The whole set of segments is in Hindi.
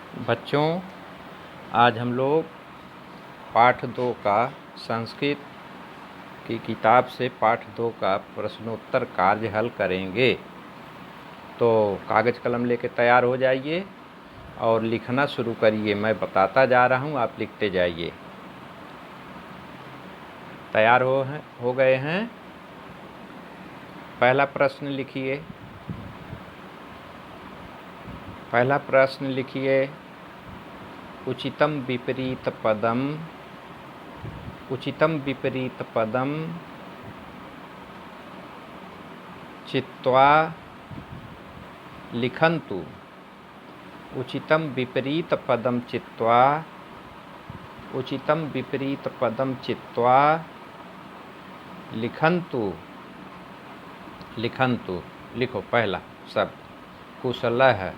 बच्चों, आज हम लोग पाठ 2 का संस्कृत की किताब से पाठ 2 का प्रश्नोत्तर कार्य हल करेंगे। तो कागज़ कलम लेके तैयार हो जाइए और लिखना शुरू करिए। मैं बताता जा रहा हूँ, आप लिखते जाइए। तैयार हो गए हैं? पहला प्रश्न लिखिए। पहला प्रश्न लिखिए, उचितम विपरीत पदम चित्वा लिखन्तु। उचितम विपरीत पदम चित्वा लिखन्तु। लिखो पहला शब्द कुशलः।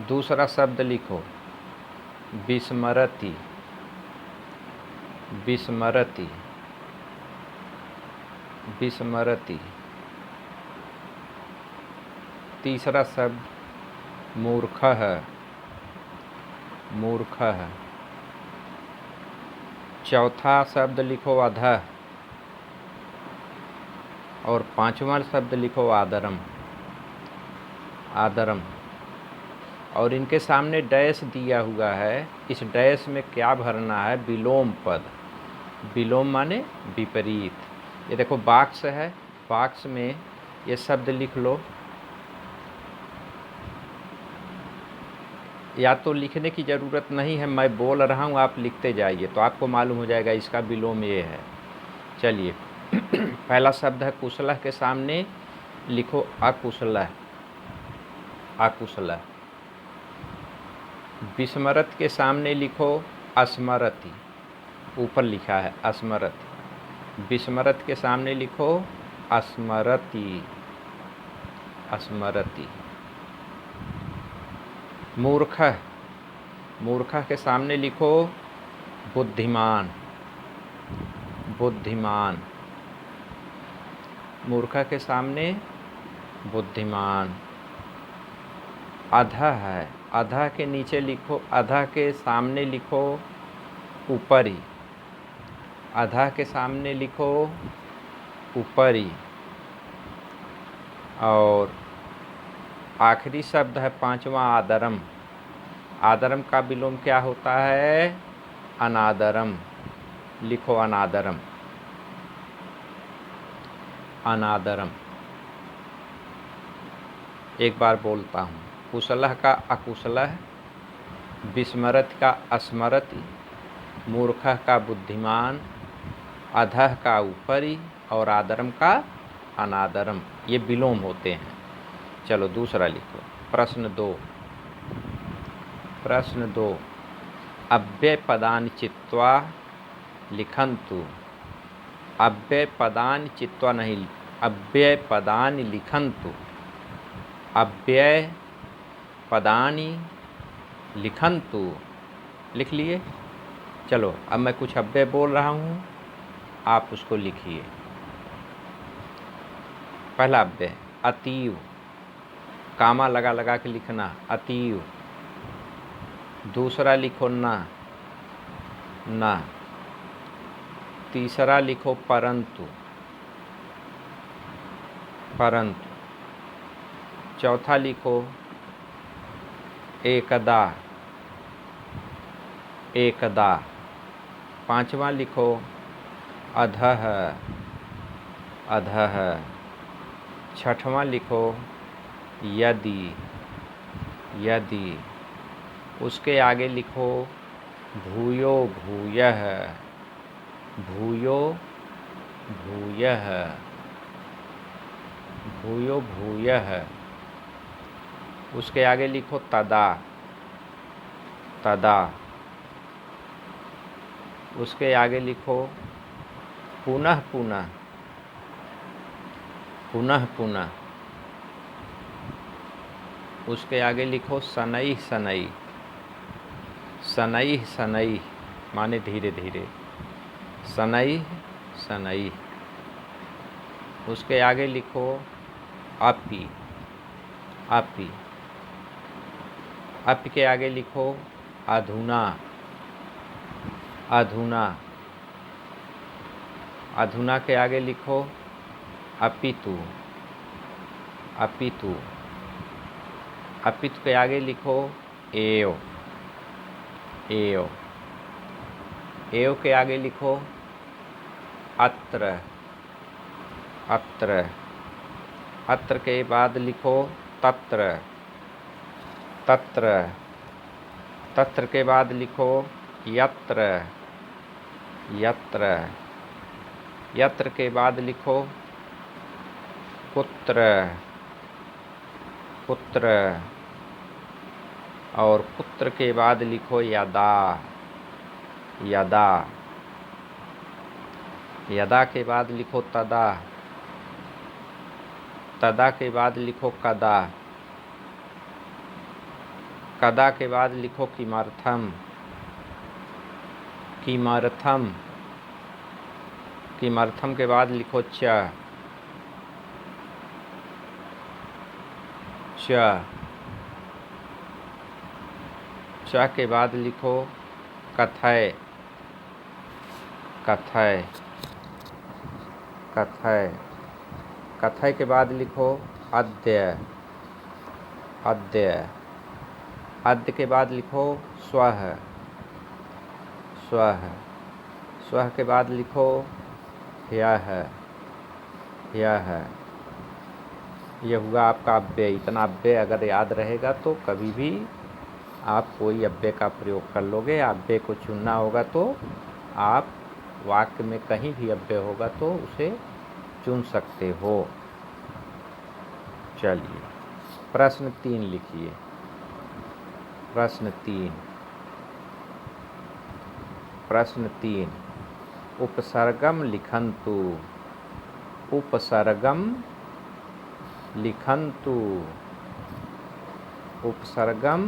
दूसरा शब्द लिखो विस्मरति। तीसरा शब्द मूर्खः। चौथा शब्द लिखो अधः और पांचवा शब्द लिखो आदरम। और इनके सामने डैश दिया हुआ है। इस डैश में क्या भरना है? विलोम पद। विलोम माने विपरीत। ये देखो बॉक्स है, बॉक्स में ये शब्द लिख लो। या तो लिखने की ज़रूरत नहीं है, मैं बोल रहा हूँ, आप लिखते जाइए तो आपको मालूम हो जाएगा इसका विलोम ये है। चलिए पहला शब्द है कुशलः के सामने लिखो अकुशलः। विस्मरत के सामने लिखो अस्मरति। ऊपर लिखा है अस्मरति। विस्मरत के सामने लिखो अस्मरति। मूर्खः के सामने लिखो बुद्धिमान। मूर्खः के सामने बुद्धिमान। अधः है, अधः के नीचे लिखो, अधः के सामने लिखो ऊपरी। और आखिरी शब्द है पांचवा आदरम। आदरम का विलोम क्या होता है? अनादरम। लिखो अनादरम। एक बार बोलता हूँ, कुशलः का अकुशलः, विस्मरत का अस्मरति, मूर्खः का बुद्धिमान, अधः का ऊपरी और आदरम का अनादरम। ये विलोम होते हैं। चलो दूसरा लिखो। प्रश्न 2 अव्यय पदानि चित्वा लिखन्तु। अव्यय पदानि चित्वा नहीं, अव्यय पदानि लिखन्तु। अव्यय पदानि लिखन्तु। लिख लिए? चलो अब मैं कुछ अव्यय बोल रहा हूँ, आप उसको लिखिए। पहला अव्यय अतीव। कामा लगा के लिखना, अतीव। दूसरा लिखो ना। तीसरा लिखो परंतु। चौथा लिखो एकदा। पांचवा लिखो अधः। छठवां लिखो यदि। उसके आगे लिखो भूयो भूयः। उसके आगे लिखो तदा। उसके आगे लिखो पुनः। उसके आगे लिखो शनैः। माने धीरे धीरे। शनैः। उसके आगे लिखो अपि। अप के आगे लिखो अधुना, अधुना। अधुना के आगे लिखो अपितु, अपितु। अपितु के आगे लिखो एव, एव। एव के आगे लिखो अत्र, अत्र। अत्र के बाद लिखो तत्र, तत्र। तत्र के बाद लिखो यत्र, यत्र। यत्र के बाद लिखो पुत्र, पुत्र। और पुत्र के बाद लिखो यदा, यदा। यदा के बाद लिखो तदा, तदा के बाद लिखो कदा, कदा के बाद लिखो किमर्थम, किमर्थम। किमर्थम के बाद लिखो च, च। च के बाद लिखो कथय, कथय, कथय। कथय के बाद लिखो अद्य, अद्य। अद्य के बाद लिखो स्वः, स्वः। स्वः के बाद लिखो ह्यः, ह्यः। यह हुआ आपका अव्यय। इतना अव्यय अगर याद रहेगा तो कभी भी आप कोई अव्यय का प्रयोग कर लोगे। अव्यय को चुनना होगा तो आप वाक्य में कहीं भी अव्यय होगा तो उसे चुन सकते हो। चलिए प्रश्न 3 लिखिए। प्रश्न 3, प्रश्न 3। उपसर्गम लिखन्तु, उपसर्गम लिखन्तु, उपसर्गम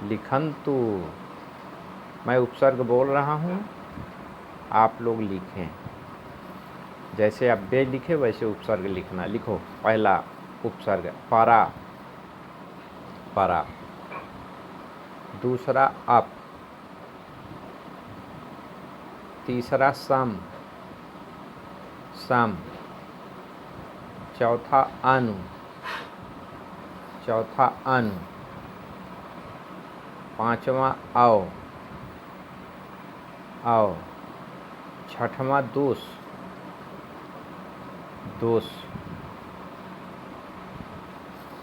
लिखन्तु। मैं उपसर्ग बोल रहा हूँ, आप लोग लिखें। जैसे अव्यय लिखे वैसे उपसर्ग लिखना। लिखो पहला उपसर्ग परा, परा। दूसरा अप, तीसरा सम, सम। चौथा अनु, चौथा अनु। पांचवा औ, औ। छठवां दोष, दोष।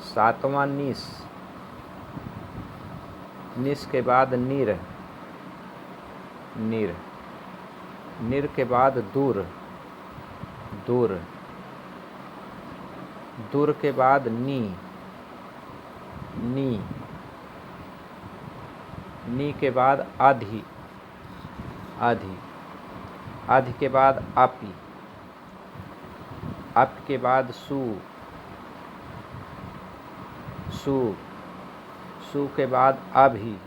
सातवां निस, निस के बाद निर, निर। निर के बाद दूर, दूर। दूर के बाद नी, नी। नी के बाद अधि, अधि। अधि के बाद अपि, अप के बाद सु, सु। सु के बाद अभि,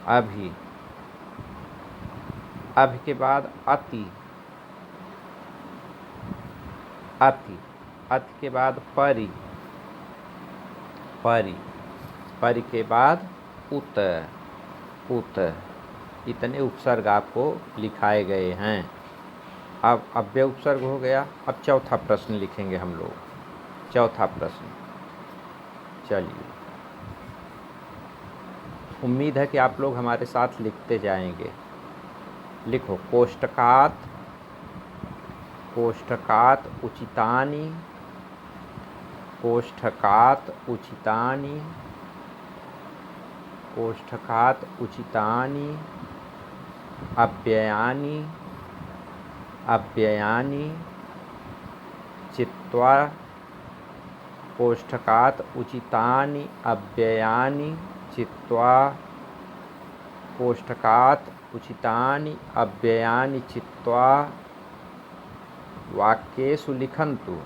अभि। अभि के बाद अति, अति। अति के बाद परि, परि। परि के बाद उत, उत। इतने उपसर्ग आपको लिखाए गए हैं। अब अव्यय उपसर्ग हो गया। अब चौथा प्रश्न लिखेंगे हम लोग। चौथा प्रश्न, चलिए। उम्मीद है कि आप लोग हमारे साथ लिखते जाएंगे। लिखो कोष्ठकात, कोष्ठकात उचितानि, कोष्ठकात उचितानि, कोष्ठकात उचितानि अव्ययानि, अव्ययानि चित्वा, कोष्ठकात उचितानि अव्ययानि चित्वा, कोष्ठकात उचितानि अव्ययानि चित्वा वाक्येषु लिखन्तु,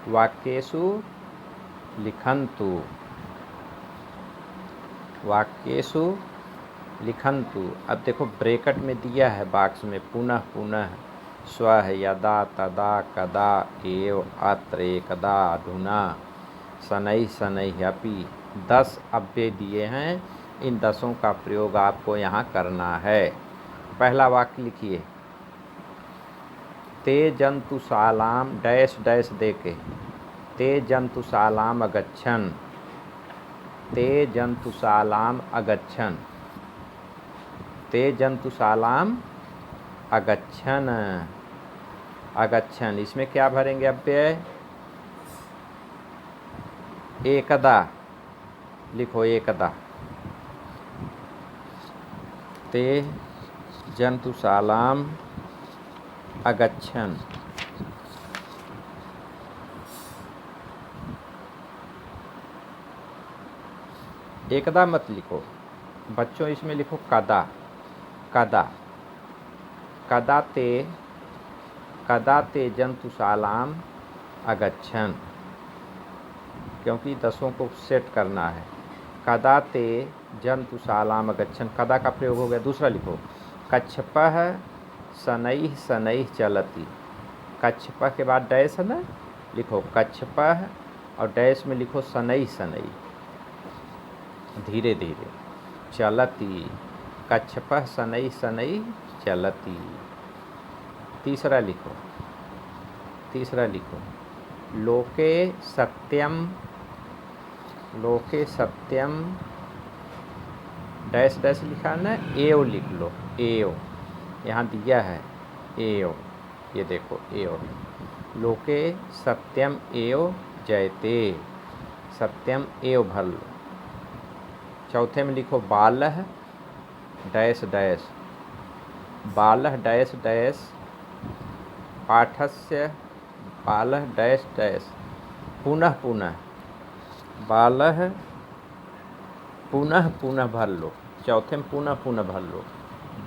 वाक्येषु लिखन्तु, वाक्येषु लिखन्तु। अब देखो ब्रैकेट में दिया है बॉक्स में पुनः पुनः, स्वः, यदा, तदा, कदा, एव, अत्र, एकदा, अधुना, शनैः शनैः अपि, 10 अव्यय दिए हैं, इन 10 का प्रयोग आपको यहाँ करना है। पहला वाक्य लिखिए, ते जंतुशालाम डैश डैश देके, ते जंतुशालाम अगच्छन्, ते जंतुशालाम अगच्छन्, ते जंतुशालाम अगच्छन्, अगच्छन्। इसमें क्या भरेंगे अव्यय? एकदा लिखो, एकदा। ते जंतुशालाम अगच्छन्। एकदा मत लिखो बच्चों, इसमें लिखो कदा, कदा, कदा ते जंतुशालाम अगच्छन्, क्योंकि 10 को सेट करना है। कदा ते जंतुशालाम अगच्छन्, कदा का प्रयोग हो गया। दूसरा लिखो, कच्छपः शनैः शनैः चलति, कच्छपः के बाद डैश है ना, लिखो कच्छपः और डैश में लिखो शनैः शनैः, धीरे धीरे, चलति, कच्छपः शनैः शनैः चलति। तीसरा लिखो, तीसरा लिखो, लोके सत्यम, लोके सत्यम डैश डैश लिखा है ना, एव लिख लो, एव यहाँ दिया है, एव, ये देखो एव, लोके सत्यम एव जयते, सत्यम एव भर लो। चौथे में लिखो बालः डैश डैश, बालः डैश डैश पाठस्य, बालः डैश डैश पुनः पुनः, बालः पुनः पुनः भर लो। चौथे में पुनः पुनः भर लो,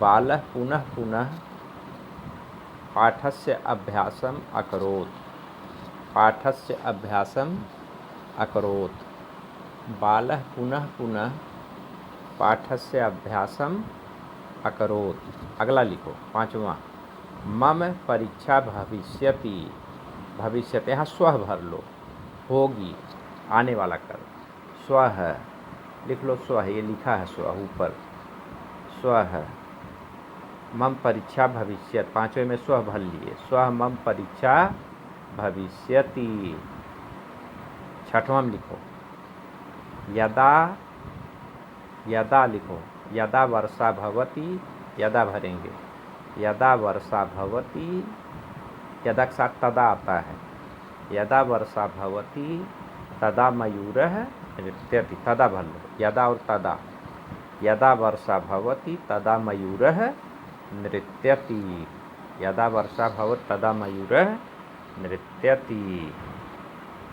बालः पुनः पुनः पाठस्य अभ्यासम अकरोत्, पाठस्य अभ्यासम अकरोत्, बालः पुनः पुनः पाठस्य अभ्यासम अकरोत्। अगला लिखो, पांचवा, मम परीक्षा भविष्यति, भविष्यति यहाँ स्वः भर लो, होगी, आने वाला कर, स्वः लिख लो, स्वः, ये लिखा है स्वः ऊपर, स्वः, मम परीक्षा भविष्यति, पांचवें में स्वः भर लिए, स्वः मम परीक्षा भविष्यति। छठवां में लिखो, यदा, यदा लिखो, यदा वर्षा भवति, यदा भरेंगे, यदा वर्षा भवति, यदा के साथ तदा आता है, यदा वर्षा भवति तदा मयूरः नृत्यति, तदा भर लो, यदा और तदा, यदा वर्षा भवति तदा मयूरः नृत्यति, यदा वर्षा भवति तदा मयूरः नृत्यति,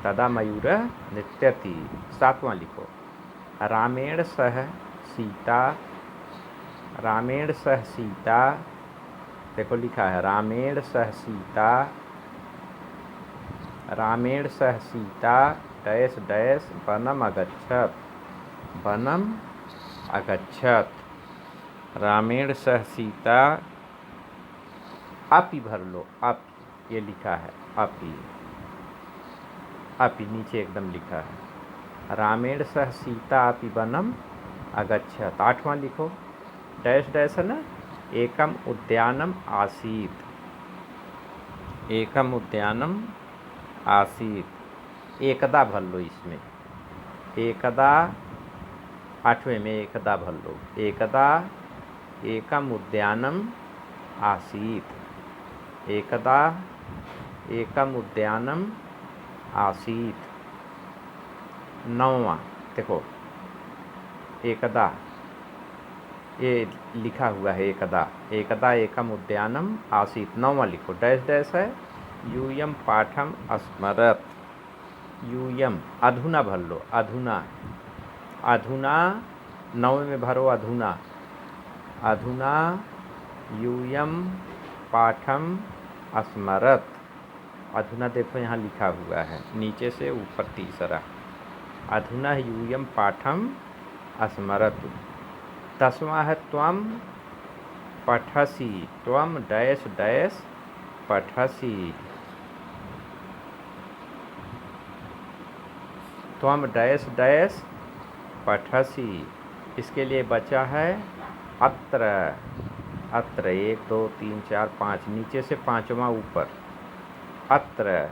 तदा मयूरः नृत्यति। सातवां लिखो, रामेण सह सीता, रामेण सह सीता, देखो लिखा है रामेण सह सीता, रामेण सह सीता डैश डैश वनम अगच्छत्, वनम अगच्छत्, रामेण सह सीता, अपि भर लो, अप, ये लिखा है अपि, अपि नीचे एकदम लिखा है, रामेण सह सीता अपि वनम अगच्छत्। आठवां लिखो, डैश डैश है ना, एकम उद्यानम आसीत्, एकम उद्यानम आसीत्, एकदा भर लो इसमें, एकदा, आठवें में एकदा भर लो, एकदा एकम उद्यानम आसीत्, एकदा एकम उद्यानम आसीत्। नौवां देखो, एकदा, ये लिखा हुआ है एकदा, एकदा एकम उद्यानम आसीत्। नौवां लिखो, डैश डैश है, यूयम पाठम स्मरत्, यूयम, अधुना भर लो, अधुना, अधुना, नौवें में भरो अधुना, अधुना यूयम पाठम स्मरत्, अधुना देखो यहाँ लिखा हुआ है नीचे से ऊपर तीसरा, अधुना यूयम पाठम स्मरत्। दसवां है त्वम पठसि, त्वम डैश डैश पठसि, त्वम डैश डैश पठसि। इसके लिए बचा है अत्र। अत्र 1 2 3 4 5, नीचे से पांचवा ऊपर, अत्र।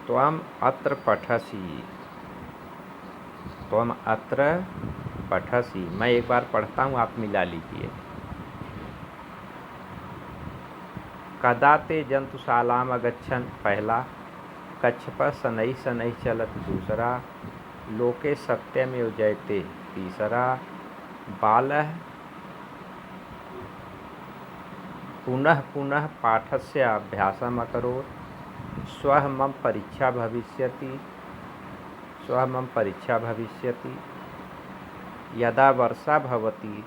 त्वम अत्र पठसि, त्वम अत्र पठसि। मैं एक बार पढ़ता हूँ, आप मिला लीजिए। कदा ते जंतुशालाम अगच्छन्, पहला। कच्छप शनैः शनैः चलत, दूसरा। लोके सत्यमेव जयते, तीसरा। बालः पुनः पुनः पाठस्य अभ्यासम् अकरोत्, श्वः मम परीक्षा भविष्यति, श्वः मम परीक्षा भविष्यति। यदा वर्षा भवति